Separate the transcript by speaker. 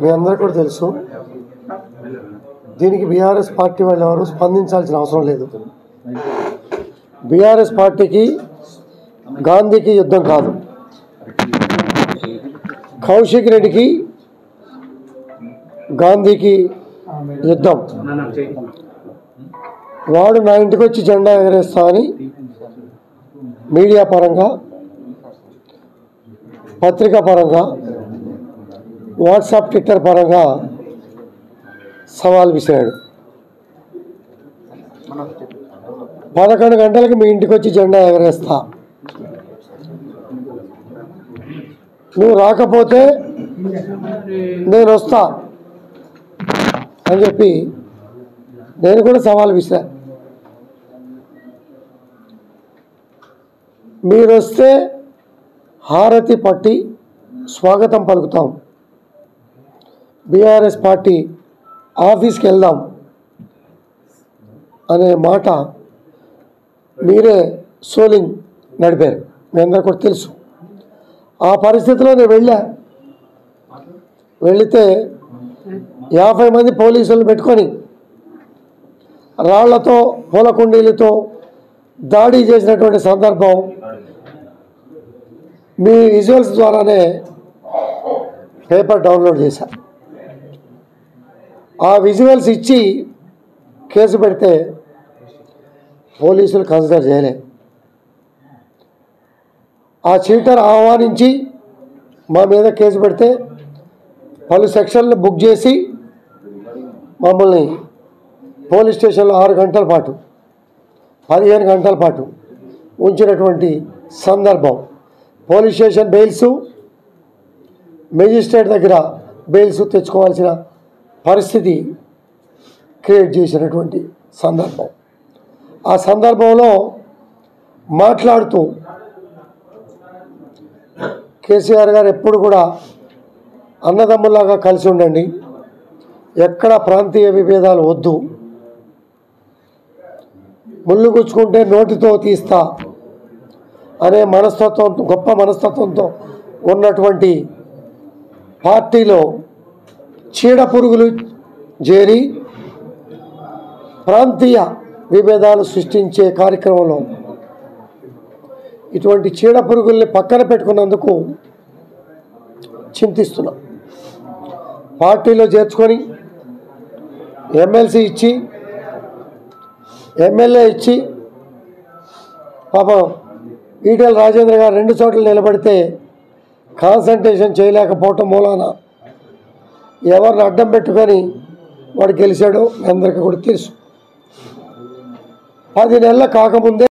Speaker 1: మీ అందరికీ కూడా తెలుసు, దీనికి బీఆర్ఎస్ పార్టీ వాళ్ళు ఎవరు స్పందించాల్సిన అవసరం లేదు. బీఆర్ఎస్ పార్టీకి గాంధీకి యుద్ధం కాదు, కౌశిక్ రెడ్డికి గాంధీకి యుద్ధం. వాడు నా ఇంటికి వచ్చి జెండా ఎగరేస్తా అని మీడియా పరంగా, పత్రికా పరంగా, వాట్సాప్ ట్విట్టర్ పరంగా సవాల్ విసిరాడు. 11 గంటలకి మీ ఇంటికి వచ్చి జెండా ఎగరేస్తా, నువ్వు రాకపోతే నేను వస్తా అని చెప్పి నేను కూడా సవాల్ విసిరా. మీరు వస్తే హారతి పట్టి స్వాగతం పలుకుతాం, బీఆర్ఎస్ పార్టీ ఆఫీస్కి వెళ్దాం అనే మాట మీరే సోలింగ్ నడిపారు, మీ అందరికీ కూడా తెలుసు. ఆ పరిస్థితిలో నేను వెళితే 50 మంది పోలీసులు పెట్టుకొని రాళ్లతో పూలకుండీలతో దాడి చేసినటువంటి సందర్భం మీ విజువల్స్ ద్వారానే పేపర్ డౌన్లోడ్ చేశా. ఆ విజువల్స్ ఇచ్చి కేసు పెడితే పోలీసులు కన్సిడర్ చేయలే. ఆ చీటర్ ఆహ్వానించి మా మీద కేసు పెడితే పలు సెక్షన్లు బుక్ చేసి మమ్మల్ని పోలీస్ స్టేషన్లో 6 గంటల పాటు 15 గంటల పాటు ఉంచినటువంటి సందర్భం. పోలీస్ స్టేషన్ బెయిల్స్, మెజిస్ట్రేట్ దగ్గర బెయిల్స్ తెచ్చుకోవాల్సిన పరిస్థితి క్రియేట్ చేసినటువంటి సందర్భం. ఆ సందర్భంలో మాట్లాడుతూ కేసీఆర్ గారు ఎప్పుడు కూడా అన్నదమ్ములాగా కలిసి ఉండండి, ఎక్కడ ప్రాంతీయ విభేదాలు వద్దు, ముళ్ళు గుచ్చుకుంటే నోటితో తీస్తా అనే మనస్తత్వం, గొప్ప మనస్తత్వంతో ఉన్నటువంటి పార్టీలో చీడ పురుగులు చేరి ప్రాంతీయ విభేదాలు సృష్టించే కార్యక్రమంలో ఇటువంటి చీడ పురుగుల్ని పక్కన పెట్టుకున్నందుకు చింతిస్తున్నాం. పార్టీలో చేర్చుకొని ఎమ్మెల్సీ ఇచ్చి, ఎమ్మెల్యే ఇచ్చి, పాపం ఈటెల రాజేంద్ర గారు 2 చోట్ల నిలబడితే కాన్సన్ట్రేషన్ చేయలేకపోవటం మూలాన ఎవరిని అడ్డం పెట్టుకొని వాడు గెలిచాడో అందరికీ కూడా తెలుసు. 10 నెలలు కాకముందే